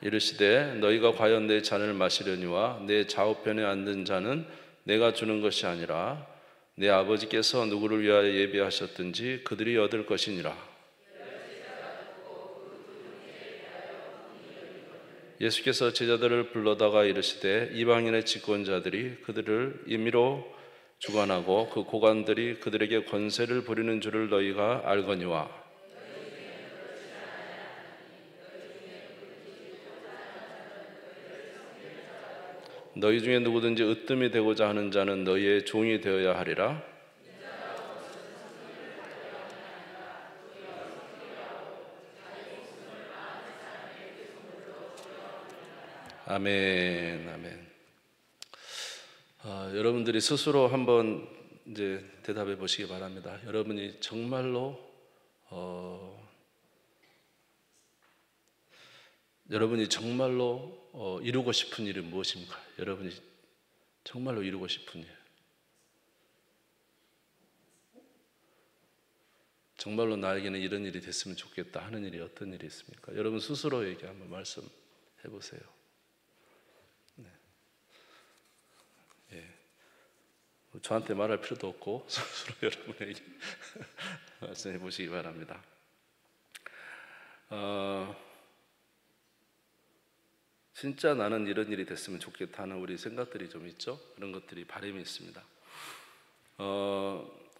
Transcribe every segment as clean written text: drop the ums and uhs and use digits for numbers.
이르시되 너희가 과연 내 잔을 마시려니와 내 좌우편에 앉은 자는 내가 주는 것이 아니라 내 아버지께서 누구를 위하여 예비하셨든지 그들이 얻을 것이니라. 예수께서 제자들을 불러다가 이르시되 이방인의 집권자들이 그들을 임의로 주관하고 그 고관들이 그들에게 권세를 부리는 줄을 너희가 알거니와 너희 중에 누구든지 으뜸이 되고자 하는 자는 너희의 종이 되어야 하리라. 아멘, 아멘. 여러분들이 스스로 한번 이제 대답해 보시기 바랍니다. 여러분이 정말로 이루고 싶은 일이 무엇입니까? 여러분이 정말로 이루고 싶은 일, 정말로 나에게는 이런 일이 됐으면 좋겠다 하는 일이 어떤 일이 있습니까? 여러분 스스로에게 한번 말씀해 보세요. 네. 예. 저한테 말할 필요도 없고 스스로 여러분에게 말씀해 보시기 바랍니다. 진짜 나는 이런 일이 됐으면 좋겠다 하는 우리 생각들이 좀 있죠. 그런 것들이 바람이 있습니다.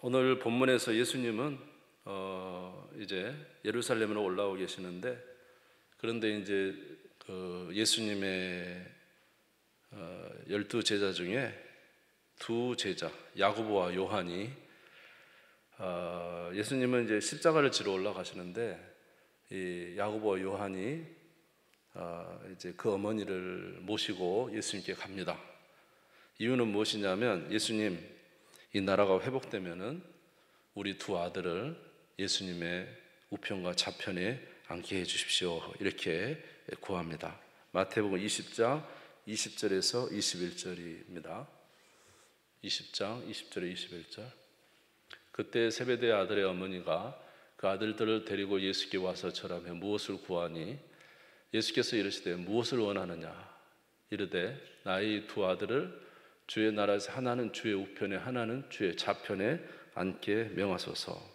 오늘 본문에서 예수님은 이제 예루살렘으로 올라오고 계시는데, 그런데 이제 그 예수님의 12 제자 중에 두 제자 야고보와 요한이 예수님은 이제 십자가를 지러 올라가시는데 이 야고보와 요한이 이제 그 어머니를 모시고 예수님께 갑니다. 이유는 무엇이냐면 예수님, 이 나라가 회복되면은 우리 두 아들을 예수님의 우편과 좌편에 앉게 해 주십시오. 이렇게 구합니다. 마태복음 20장 20절에서 21절입니다. 20장 20절에 21절. 그때 세베대의 아들의 어머니가 그 아들들을 데리고 예수께 와서 절하며 무엇을 구하니 예수께서 이르시되 무엇을 원하느냐 이르되 나의 두 아들을 주의 나라에서 하나는 주의 우편에 하나는 주의 좌편에 앉게 명하소서.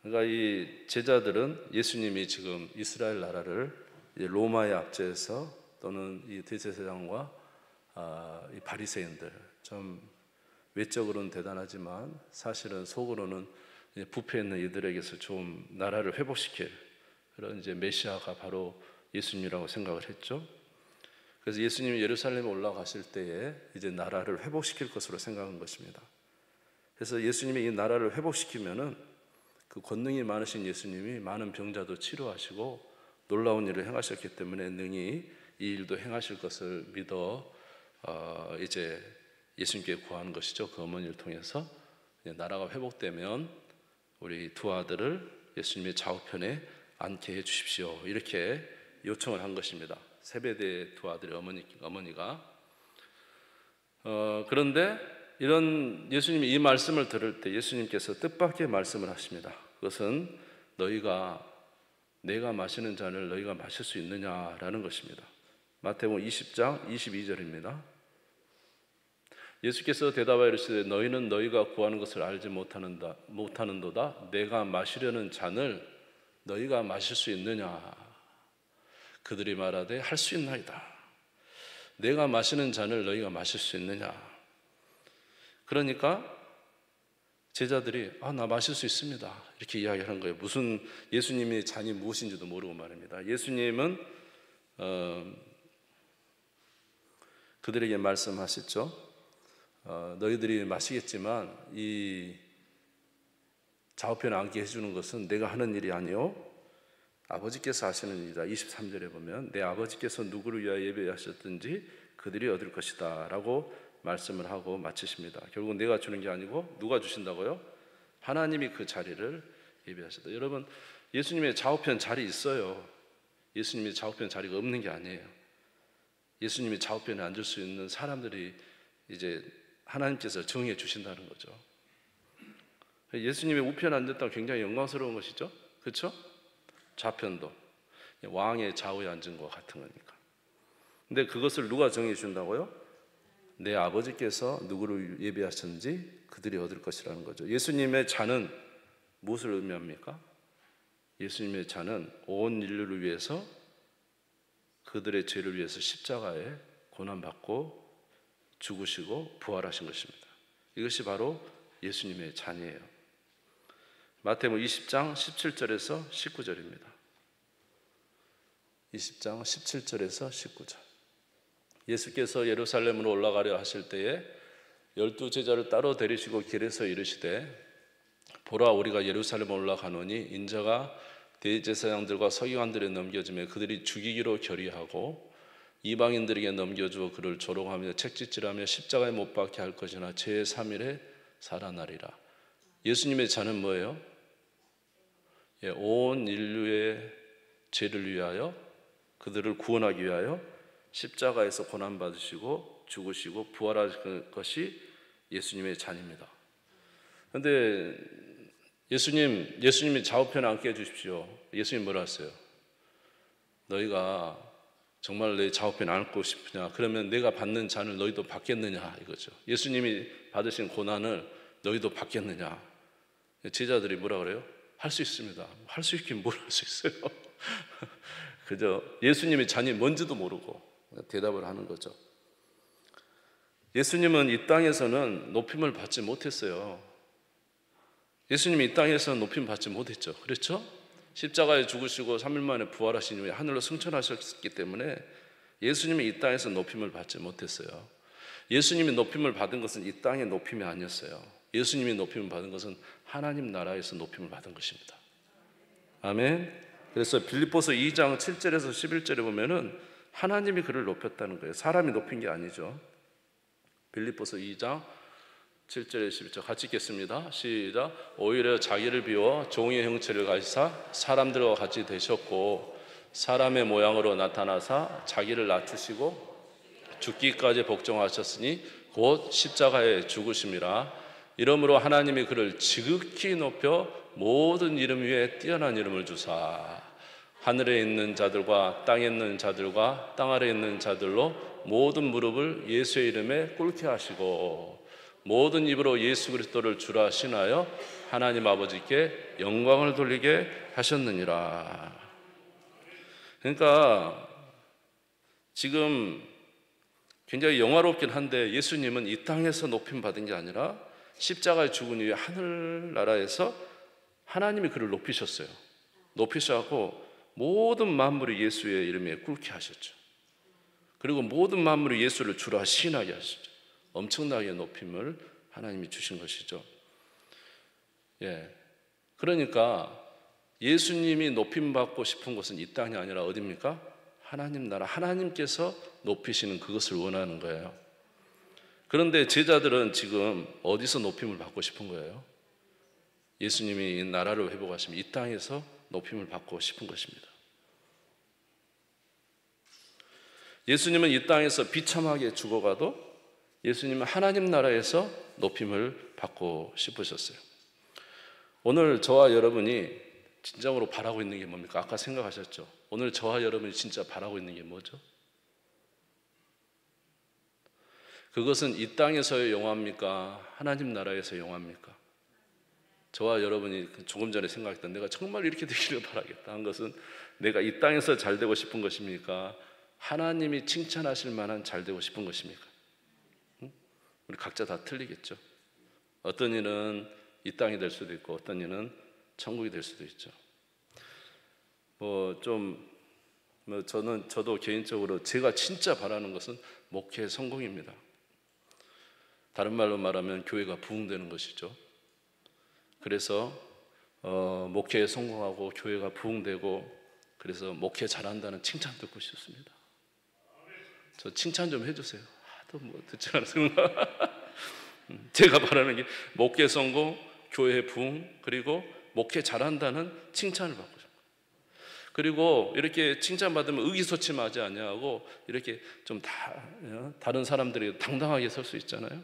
그러니까 이 제자들은 예수님이 지금 이스라엘 나라를 로마의 압제에서 또는 이 대제사장과 이 바리새인들, 좀 외적으로는 대단하지만 사실은 속으로는 부패 있는 이들에게서 좀 나라를 회복시킬 그런 이제 메시아가 바로 예수님이라고 생각을 했죠. 그래서 예수님이 예루살렘에 올라가실 때에 이제 나라를 회복시킬 것으로 생각한 것입니다. 그래서 예수님이 이 나라를 회복시키면은 그 권능이 많으신 예수님이 많은 병자도 치료하시고 놀라운 일을 행하셨기 때문에 능히 이 일도 행하실 것을 믿어 이제 예수님께 구하는 것이죠. 그 어머니를 통해서 나라가 회복되면 우리 두 아들을 예수님의 좌우편에 앉게 해 주십시오. 이렇게 요청을 한 것입니다. 세베대의 두 아들의 어머니가. 그런데 이런 예수님이 이 말씀을 들을 때 예수님께서 뜻밖의 말씀을 하십니다. 그것은 내가 마시는 잔을 너희가 마실 수 있느냐라는 것입니다. 마태복음 20장 22절입니다. 예수께서 대답하여 이르시되 너희는 너희가 구하는 것을 알지 못하는도다. 내가 마시려는 잔을 너희가 마실 수 있느냐? 그들이 말하되 할 수 있나이다. 내가 마시는 잔을 너희가 마실 수 있느냐? 그러니까 제자들이 나 마실 수 있습니다. 이렇게 이야기하는 거예요. 무슨 예수님의 잔이 무엇인지도 모르고 말입니다. 예수님은 그들에게 말씀하셨죠. 너희들이 마시겠지만 이 좌우편에 앉게 해주는 것은 내가 하는 일이 아니요 아버지께서 하시는 일이다. 23절에 보면 내 아버지께서 누구를 위하여 예배하셨든지 그들이 얻을 것이다 라고 말씀을 하고 마치십니다. 결국 내가 주는 게 아니고 누가 주신다고요? 하나님이 그 자리를 예배하셨다. 여러분, 예수님의 좌우편 자리 있어요. 예수님의 좌우편 자리가 없는 게 아니에요. 예수님의 좌우편에 앉을 수 있는 사람들이 이제 하나님께서 정해 주신다는 거죠. 예수님의 우편에 앉았다고 굉장히 영광스러운 것이죠. 그렇죠? 좌편도. 왕의 좌우에 앉은 것 같은 거니까. 근데 그것을 누가 정해 준다고요? 내 아버지께서 누구를 예비하셨는지 그들이 얻을 것이라는 거죠. 예수님의 자는 무엇을 의미합니까? 예수님의 자는 온 인류를 위해서, 그들의 죄를 위해서 십자가에 고난받고 죽으시고 부활하신 것입니다. 이것이 바로 예수님의 잔이에요. 마태복음 20장 17절에서 19절입니다. 20장 17절에서 19절. 예수께서 예루살렘으로 올라가려 하실 때에 12제자를 따로 데리시고 길에서 이르시되, 보라, 우리가 예루살렘에 올라가노니 인자가 대제사장들과 서기관들에 넘겨지며 그들이 죽이기로 결의하고 이방인들에게 넘겨주어 그를 조롱하며 책짓질하며 십자가에 못 박게 할 것이나 제3일에 살아나리라. 예수님의 자는 뭐예요? 온 인류의 죄를 위하여, 그들을 구원하기 위하여 십자가에서 고난받으시고 죽으시고 부활하실 것이 예수님의 잔입니다. 그런데 예수님이 좌우편에 앉게 해주십시오. 예수님 뭐라 했어요? 너희가 정말 내 좌우편에 앉고 싶으냐? 그러면 내가 받는 잔을 너희도 받겠느냐? 이거죠. 예수님이 받으신 고난을 너희도 받겠느냐? 제자들이 뭐라 그래요? 할 수 있습니다. 할 수 있긴 뭘 할 수 있어요? 그저 예수님의 잔이 뭔지도 모르고 대답을 하는 거죠. 예수님은 이 땅에서는 높임을 받지 못했어요. 예수님이 이 땅에서는 높임 받지 못했죠. 그렇죠? 십자가에 죽으시고 3일 만에 부활하신 후에 하늘로 승천하셨기 때문에 예수님이 이 땅에서 높임을 받지 못했어요. 예수님이 높임을 받은 것은 이 땅의 높임이 아니었어요. 예수님이 높임을 받은 것은 하나님 나라에서 높임을 받은 것입니다. 아멘. 그래서 빌립보서 2장 7절에서 11절에 보면은 하나님이 그를 높였다는 거예요. 사람이 높인 게 아니죠. 빌립보서 2장 7절에 11절 같이 읽겠습니다. 시작. 오히려 자기를 비워 종의 형체를 가지사 사람들과 같이 되셨고 사람의 모양으로 나타나사 자기를 낮추시고 죽기까지 복종하셨으니 곧 십자가에 죽으심이라. 이러므로 하나님이 그를 지극히 높여 모든 이름 위에 뛰어난 이름을 주사 하늘에 있는 자들과 땅에 있는 자들과 땅 아래에 있는 자들로 모든 무릎을 예수의 이름에 꿇게 하시고 모든 입으로 예수 그리스도를 주라 신하여 하나님 아버지께 영광을 돌리게 하셨느니라. 그러니까 지금 굉장히 영화롭긴 한데 예수님은 이 땅에서 높임 받은 게 아니라 십자가에 죽은 이후에 하늘나라에서 하나님이 그를 높이셨어요. 높이셔서 모든 만물이 예수의 이름에 꿇게 하셨죠. 그리고 모든 만물이 예수를 주라 신하게 하셨죠. 엄청나게 높임을 하나님이 주신 것이죠. 그러니까 예수님이 높임 받고 싶은 것은 이 땅이 아니라 어디입니까? 하나님 나라, 하나님께서 높이시는 그것을 원하는 거예요. 그런데 제자들은 지금 어디서 높임을 받고 싶은 거예요? 예수님이 이 나라를 회복하시면 이 땅에서 높임을 받고 싶은 것입니다. 예수님은 이 땅에서 비참하게 죽어가도 예수님은 하나님 나라에서 높임을 받고 싶으셨어요. 오늘 저와 여러분이 진정으로 바라고 있는 게 뭡니까? 아까 생각하셨죠? 오늘 저와 여러분이 진짜 바라고 있는 게 뭐죠? 그것은 이 땅에서의 영화입니까? 하나님 나라에서의 영화입니까? 저와 여러분이 조금 전에 생각했던 내가 정말 이렇게 되기를 바라겠다 한 것은 내가 이 땅에서 잘 되고 싶은 것입니까? 하나님이 칭찬하실 만한 잘 되고 싶은 것입니까? 우리 각자 다 틀리겠죠. 어떤 이는 이 땅이 될 수도 있고 어떤 이는 천국이 될 수도 있죠. 저도 개인적으로 제가 진짜 바라는 것은 목회 성공입니다. 다른 말로 말하면 교회가 부흥되는 것이죠. 그래서 목회에 성공하고 교회가 부흥되고 그래서 목회 잘한다는 칭찬 듣고 싶습니다. 저 칭찬 좀 해주세요. 또 뭐 듣지 않습니다. 제가 바라는 게 목회 성공, 교회 부흥, 그리고 목회 잘한다는 칭찬을 받고 싶어요. 그리고 이렇게 칭찬받으면 의기소침하지 아니하고 이렇게 좀 다른 사람들이 당당하게 설 수 있잖아요.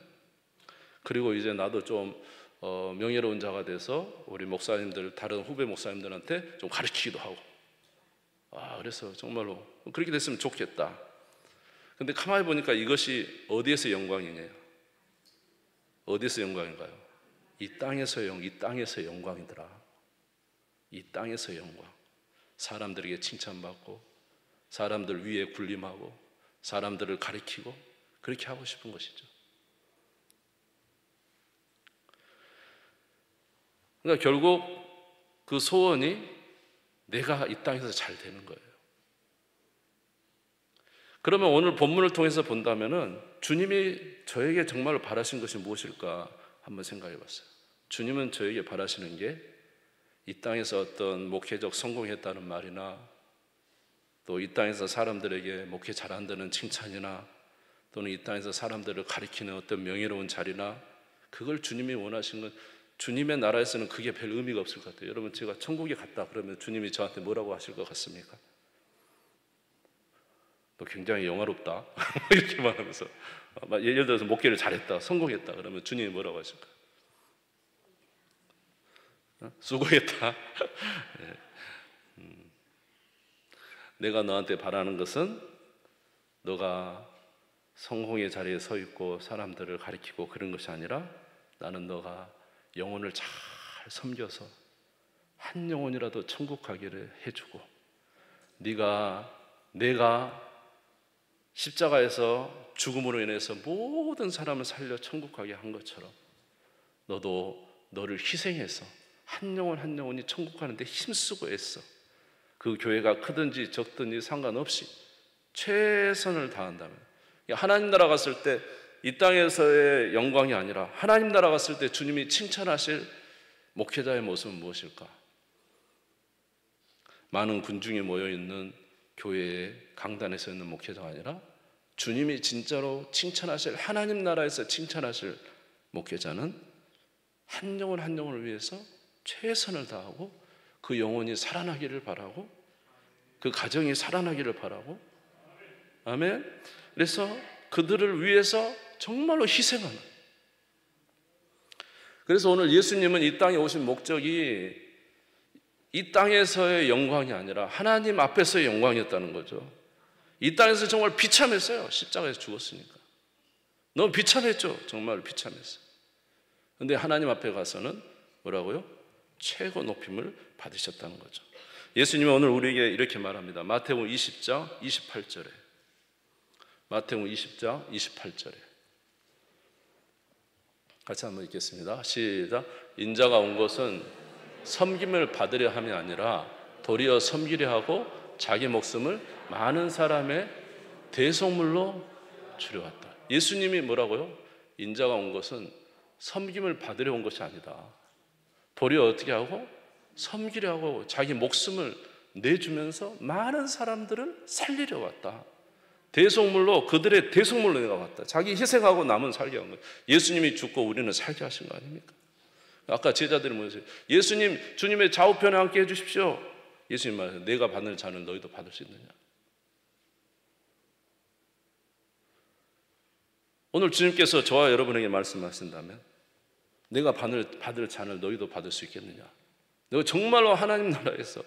그리고 이제 나도 좀 명예로운 자가 돼서 우리 목사님들, 다른 후배 목사님들한테 좀 가르치기도 하고 그래서 정말로 그렇게 됐으면 좋겠다. 근데 가만히 보니까 이것이 어디에서 영광이냐? 어디에서 영광인가요? 이 땅에서 영광이더라. 이 땅에서 영광. 사람들에게 칭찬받고, 사람들 위에 군림하고, 사람들을 가리키고, 그렇게 하고 싶은 것이죠. 그러니까 결국 그 소원이 내가 이 땅에서 잘 되는 거예요. 그러면 오늘 본문을 통해서 본다면은 주님이 저에게 정말로 바라신 것이 무엇일까 한번 생각해 봤어요. 주님은 저에게 바라시는 게 이 땅에서 어떤 목회적 성공했다는 말이나 또 이 땅에서 사람들에게 목회 잘한다는 칭찬이나 또는 이 땅에서 사람들을 가리키는 어떤 명예로운 자리나 그걸 주님이 원하시는 건 주님의 나라에서는 그게 별 의미가 없을 것 같아요. 여러분 제가 천국에 갔다 그러면 주님이 저한테 뭐라고 하실 것 같습니까? 너 굉장히 영화롭다 이렇게 말하면서 예를 들어서 목회를 잘했다 성공했다 그러면 주님이 뭐라고 하실까? 수고했다. 네. 내가 너한테 바라는 것은 너가 성공의 자리에 서 있고 사람들을 가리키고 그런 것이 아니라 나는 너가 영혼을 잘 섬겨서 한 영혼이라도 천국 가기를 해주고 내가 십자가에서 죽음으로 인해서 모든 사람을 살려 천국 가게 한 것처럼 너도 너를 희생해서 한 영혼 한 영혼이 천국 가는데 힘쓰고 애써 그 교회가 크든지 적든지 상관없이 최선을 다한다면 하나님 나라 갔을 때 이 땅에서의 영광이 아니라 하나님 나라 갔을 때 주님이 칭찬하실 목회자의 모습은 무엇일까? 많은 군중이 모여있는 교회의 강단에 서 있는 목회자가 아니라 주님이 진짜로 칭찬하실 하나님 나라에서 칭찬하실 목회자는 한 영혼 한 영혼을 위해서 최선을 다하고 그 영혼이 살아나기를 바라고 그 가정이 살아나기를 바라고 아멘. 그래서 그들을 위해서 정말로 희생하는. 그래서 오늘 예수님은 이 땅에 오신 목적이 이 땅에서의 영광이 아니라 하나님 앞에서의 영광이었다는 거죠. 이 땅에서 정말 비참했어요. 십자가에서 죽었으니까 너무 비참했죠. 정말 비참했어요. 그런데 하나님 앞에 가서는 뭐라고요? 최고 높임을 받으셨다는 거죠. 예수님은 오늘 우리에게 이렇게 말합니다. 마태복음 20장 28절에 마태복음 20장 28절에 같이 한번 읽겠습니다. 시작. 인자가 온 것은 섬김을 받으려 함이 아니라 도리어 섬기려 하고 자기 목숨을 많은 사람의 대속물로 주려왔다. 예수님이 뭐라고요? 인자가 온 것은 섬김을 받으려 온 것이 아니다. 도리어 어떻게 하고? 섬기려 하고 자기 목숨을 내주면서 많은 사람들을 살리려 왔다. 대속물로 그들의 대속물로 내가 왔다. 자기 희생하고 남은 살게 한 거예요. 예수님이 죽고 우리는 살게 하신 거 아닙니까? 아까 제자들이 뭐였어요? 예수님, 주님의 좌우편에 함께 해주십시오. 예수님 말해요. 내가 받는 잔을 너희도 받을 수 있느냐? 오늘 주님께서 저와 여러분에게 말씀하신다면 내가 받을 잔을 너희도 받을 수 있겠느냐? 너 정말로 하나님 나라에서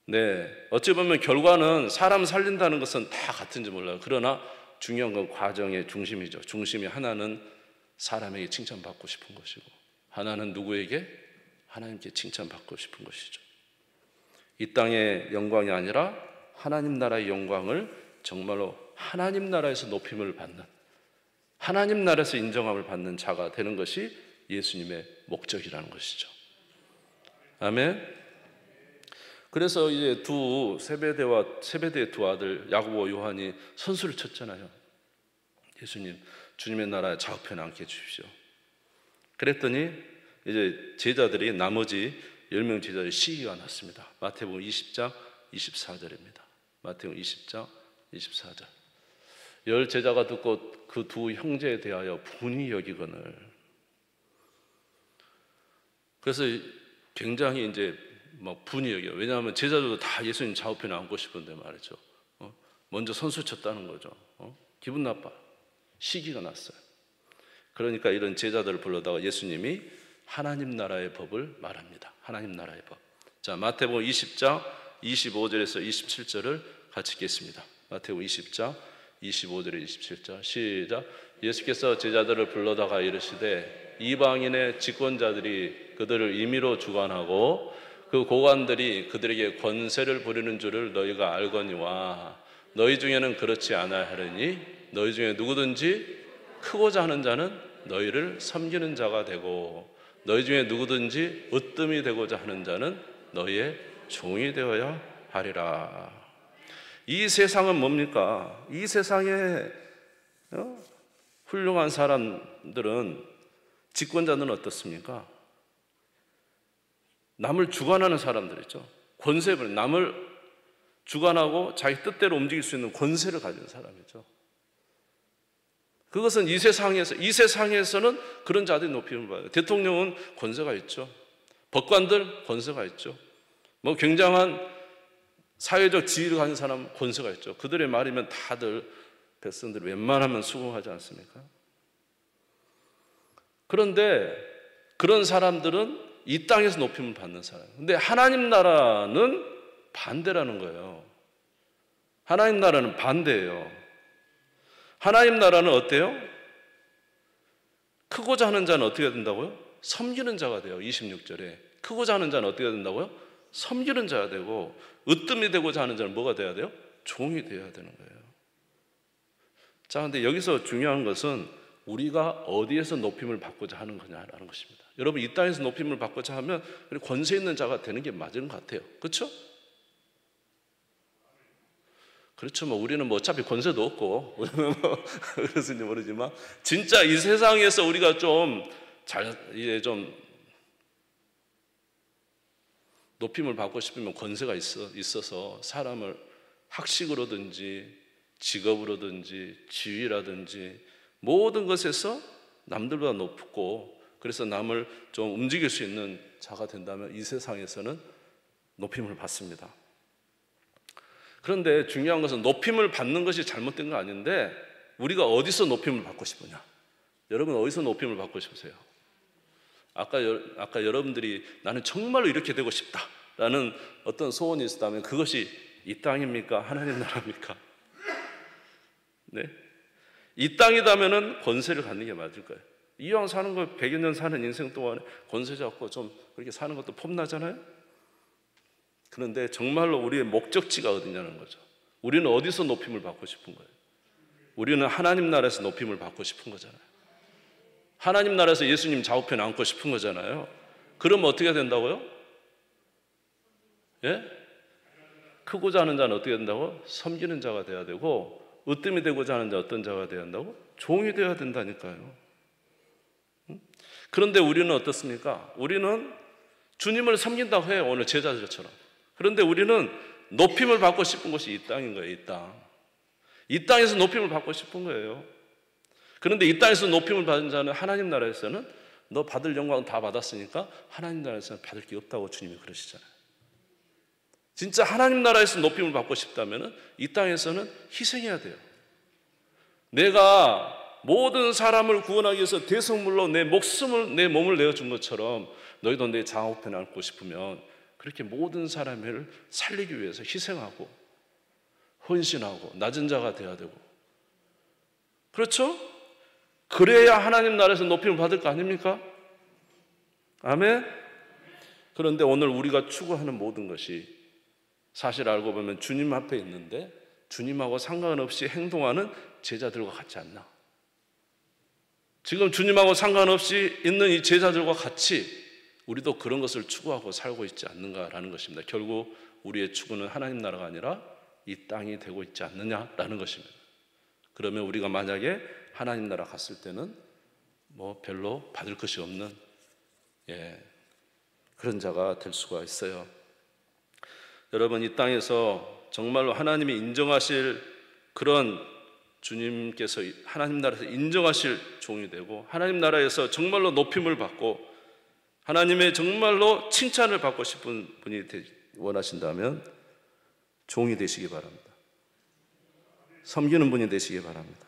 네, 어찌 보면 결과는 사람 살린다는 것은 다 같은지 몰라요. 그러나 중요한 건 과정의 중심이죠. 중심이 하나는 사람에게 칭찬받고 싶은 것이고 하나는 누구에게? 하나님께 칭찬받고 싶은 것이죠. 이 땅의 영광이 아니라 하나님 나라의 영광을 정말로 하나님 나라에서 높임을 받는 하나님 나라에서 인정함을 받는 자가 되는 것이 예수님의 목적이라는 것이죠. 아멘. 그래서 이제 세베대의 두 아들 야고보 요한이 선수를 쳤잖아요. 예수님, 주님의 나라의 좌우편에 앉게 해주십시오. 그랬더니 이제 제자들이 나머지 10명 제자들이 시기가 났습니다. 마태복음 20장 24절입니다. 마태복음 20장 24절. 10 제자가 듣고 그 두 형제에 대하여 분이 여기거늘. 그래서 굉장히 이제 막 분이 여겨. 왜냐하면 제자들도 다 예수님 좌우편에 앉고 싶은데 말이죠. 먼저 선수 쳤다는 거죠. 기분 나빠. 시기가 났어요. 그러니까 이런 제자들을 불러다가 예수님이 하나님 나라의 법을 말합니다. 하나님 나라의 법. 자, 마태복음 20장 25절에서 27절을 같이 읽겠습니다. 마태복음 20장 25절에 27절 시작. 예수께서 제자들을 불러다가 이르시되 이방인의 집권자들이 그들을 임의로 주관하고 그 고관들이 그들에게 권세를 부리는 줄을 너희가 알거니와 너희 중에는 그렇지 않아야 하리니 너희 중에 누구든지 크고자 하는 자는 너희를 섬기는 자가 되고 너희 중에 누구든지 으뜸이 되고자 하는 자는 너희의 종이 되어야 하리라. 이 세상은 뭡니까? 이 세상에 훌륭한 사람들은, 집권자들은 어떻습니까? 남을 주관하는 사람들이죠. 권세를, 남을 주관하고 자기 뜻대로 움직일 수 있는 권세를 가진 사람이죠. 그것은 이 세상에서는 그런 자들이 높임을 받아요. 대통령은 권세가 있죠. 법관들 권세가 있죠. 뭐 굉장한 사회적 지위를 가진 사람은 권세가 있죠. 그들의 말이면 다들 백성들이 웬만하면 수긍하지 않습니까? 그런데 그런 사람들은 이 땅에서 높임을 받는 사람. 근데 하나님 나라는 반대라는 거예요. 하나님 나라는 반대예요. 하나님 나라는 어때요? 크고자 하는 자는 어떻게 된다고요? 섬기는 자가 돼요. 26절에 크고자 하는 자는 어떻게 된다고요? 섬기는 자가 되고, 으뜸이 되고자 하는 자는 뭐가 돼야 돼요? 종이 되어야 되는 거예요. 자, 근데 여기서 중요한 것은 우리가 어디에서 높임을 받고자 하는 거냐라는 것입니다. 여러분, 이 땅에서 높임을 받고자 하면 권세 있는 자가 되는 게 맞은 것 같아요. 그렇죠? 그렇죠. 뭐 우리는 뭐 어차피 권세도 없고 우리는 뭐 그래서인지 모르지만 진짜 이 세상에서 우리가 좀 높임을 받고 싶으면 권세가 있어서 사람을 학식으로든지 직업으로든지 지위라든지 모든 것에서 남들보다 높고, 그래서 남을 좀 움직일 수 있는 자가 된다면 이 세상에서는 높임을 받습니다. 그런데 중요한 것은 높임을 받는 것이 잘못된 건 아닌데 우리가 어디서 높임을 받고 싶으냐? 여러분, 어디서 높임을 받고 싶으세요? 아까 여러분들이 나는 정말로 이렇게 되고 싶다라는 어떤 소원이 있었다면 그것이 이 땅입니까? 하나님 나라입니까? 네? 이 땅이다면은 권세를 갖는 게 맞을 거예요. 이왕 사는 거 100여 년 사는 인생 동안에 권세 잡고 좀 그렇게 사는 것도 폼나잖아요? 그런데 정말로 우리의 목적지가 어디냐는 거죠. 우리는 어디서 높임을 받고 싶은 거예요? 우리는 하나님 나라에서 높임을 받고 싶은 거잖아요. 하나님 나라에서 예수님 좌우편에 앉고 싶은 거잖아요. 그러면 어떻게 된다고요? 예? 크고자 하는 자는 어떻게 된다고? 섬기는 자가 돼야 되고, 으뜸이 되고자 하는 자 어떤 자가 돼야 한다고? 종이 되어야 된다니까요. 그런데 우리는 어떻습니까? 우리는 주님을 섬긴다고 해요. 오늘 제자들처럼. 그런데 우리는 높임을 받고 싶은 것이 이 땅인 거예요. 이 땅. 이 땅에서 높임을 받고 싶은 거예요. 그런데 이 땅에서 높임을 받은 자는 하나님 나라에서는 너 받을 영광은 다 받았으니까 하나님 나라에서는 받을 게 없다고 주님이 그러시잖아요. 진짜 하나님 나라에서 높임을 받고 싶다면 이 땅에서는 희생해야 돼요. 내가 모든 사람을 구원하기 위해서 대성물로 내 몸을 내어준 것처럼 너희도 내 좌우편에 앉고 싶으면 그렇게 모든 사람을 살리기 위해서 희생하고 헌신하고 낮은 자가 되어야 되고, 그렇죠? 그래야 하나님 나라에서 높임을 받을 거 아닙니까? 아멘? 그런데 오늘 우리가 추구하는 모든 것이 사실 알고 보면 주님 앞에 있는데 주님하고 상관없이 행동하는 제자들과 같지 않나? 지금 주님하고 상관없이 있는 이 제자들과 같이 우리도 그런 것을 추구하고 살고 있지 않는가라는 것입니다. 결국 우리의 추구는 하나님 나라가 아니라 이 땅이 되고 있지 않느냐라는 것입니다. 그러면 우리가 만약에 하나님 나라 갔을 때는 뭐 별로 받을 것이 없는 그런 자가 될 수가 있어요. 여러분, 이 땅에서 정말로 하나님이 인정하실 그런 주님께서 하나님 나라에서 인정하실 종이 되고 하나님 나라에서 정말로 높임을 받고 하나님의 정말로 칭찬을 받고 싶은 분이 원하신다면 종이 되시기 바랍니다. 섬기는 분이 되시기 바랍니다.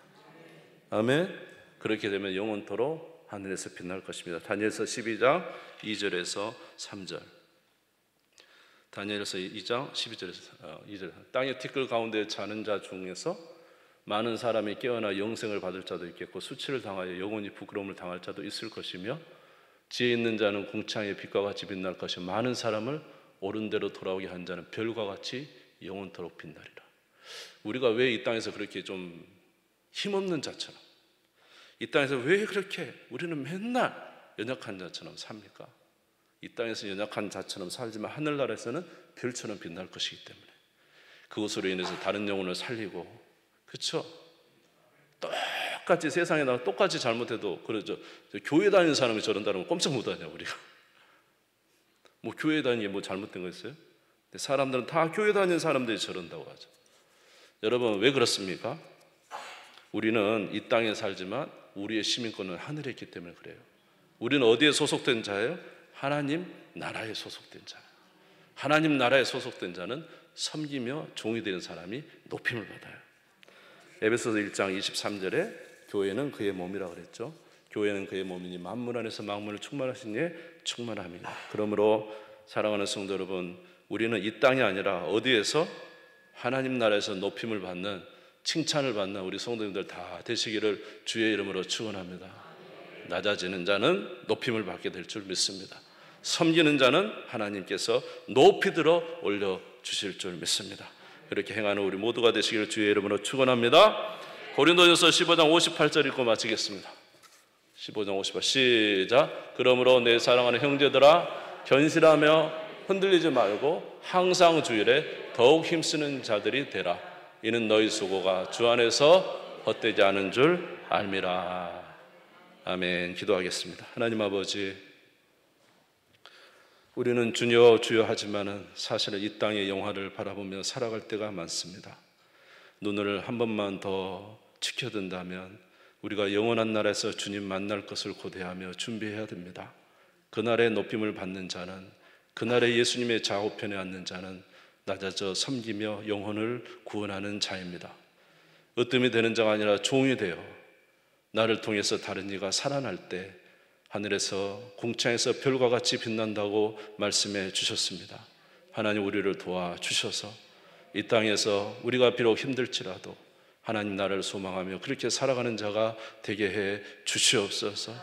아멘. 그렇게 되면 영원토록 하늘에서 빛날 것입니다. 다니엘서 12장 2절에서 3절. 다니엘서 2장 12절에서 2절 땅의 티끌 가운데 자는 자 중에서 많은 사람이 깨어나 영생을 받을 자도 있겠고 수치를 당하여 영원히 부끄러움을 당할 자도 있을 것이며 지혜 있는 자는 궁창의 빛과 같이 빛날 것이요 많은 사람을 옳은 대로 돌아오게 한 자는 별과 같이 영원토록 빛나리라. 우리가 왜 이 땅에서 그렇게 좀 힘없는 자처럼, 이 땅에서 왜 그렇게 우리는 맨날 연약한 자처럼 삽니까? 이 땅에서 연약한 자처럼 살지만 하늘나라에서는 별처럼 빛날 것이기 때문에 그것으로 인해서 다른 영혼을 살리고, 그렇죠? 똑같이 세상에 나가 똑같이 잘못해도 그러죠. 교회 다니는 사람이 저런다면 꼼짝 못하냐 우리가. 뭐 교회 다니는 게 뭐 잘못된 거 있어요? 근데 사람들은 다 교회 다니는 사람들이 저런다고 하죠. 여러분 왜 그렇습니까? 우리는 이 땅에 살지만 우리의 시민권은 하늘에 있기 때문에 그래요. 우리는 어디에 소속된 자예요? 하나님 나라에 소속된 자예요. 하나님 나라에 소속된 자는 섬기며 종이 되는 사람이 높임을 받아요. 에베소서 1장 23절에 교회는 그의 몸이라고 그랬죠. 교회는 그의 몸이니 만물 안에서 만물을 충만하신 이의 충만함이라. 그러므로 사랑하는 성도 여러분, 우리는 이 땅이 아니라 어디에서? 하나님 나라에서 높임을 받는, 칭찬을 받는 우리 성도님들 다 되시기를 주의 이름으로 축원합니다. 낮아지는 자는 높임을 받게 될 줄 믿습니다. 섬기는 자는 하나님께서 높이 들어 올려주실 줄 믿습니다. 이렇게 행하는 우리 모두가 되시기를 주의 이름으로 축원합니다. 고린도전서 15장 58절 읽고 마치겠습니다. 15장 58 시작. 그러므로 내 사랑하는 형제들아 견실하며 흔들리지 말고 항상 주일에 더욱 힘쓰는 자들이 되라. 이는 너희 수고가 주 안에서 헛되지 않은 줄 알미라. 아멘. 기도하겠습니다. 하나님 아버지, 우리는 주여 주여 하지만은 사실은 이 땅의 영화를 바라보며 살아갈 때가 많습니다. 눈을 한 번만 더 지켜둔다면 우리가 영원한 나라에서 주님 만날 것을 고대하며 준비해야 됩니다. 그날의 높임을 받는 자는, 그날의 예수님의 좌우편에 앉는 자는 낮아져 섬기며 영혼을 구원하는 자입니다. 으뜸이 되는 자가 아니라 종이 되어 나를 통해서 다른 이가 살아날 때 하늘에서 궁창에서 별과 같이 빛난다고 말씀해 주셨습니다. 하나님 우리를 도와주셔서 이 땅에서 우리가 비록 힘들지라도 하나님 나라를 소망하며 그렇게 살아가는 자가 되게 해 주시옵소서.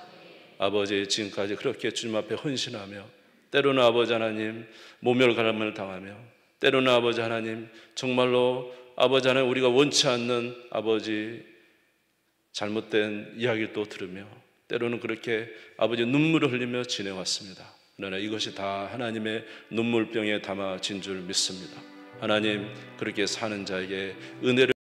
아버지, 지금까지 그렇게 주님 앞에 헌신하며 때로는 아버지 하나님 모멸감을 당하며 때로는 아버지 하나님 정말로 아버지 하나님 우리가 원치 않는 아버지 잘못된 이야기를 또 들으며 때로는 그렇게 아버지 눈물을 흘리며 지내왔습니다. 그러나 이것이 다 하나님의 눈물병에 담아진 줄 믿습니다. 하나님 그렇게 사는 자에게 은혜를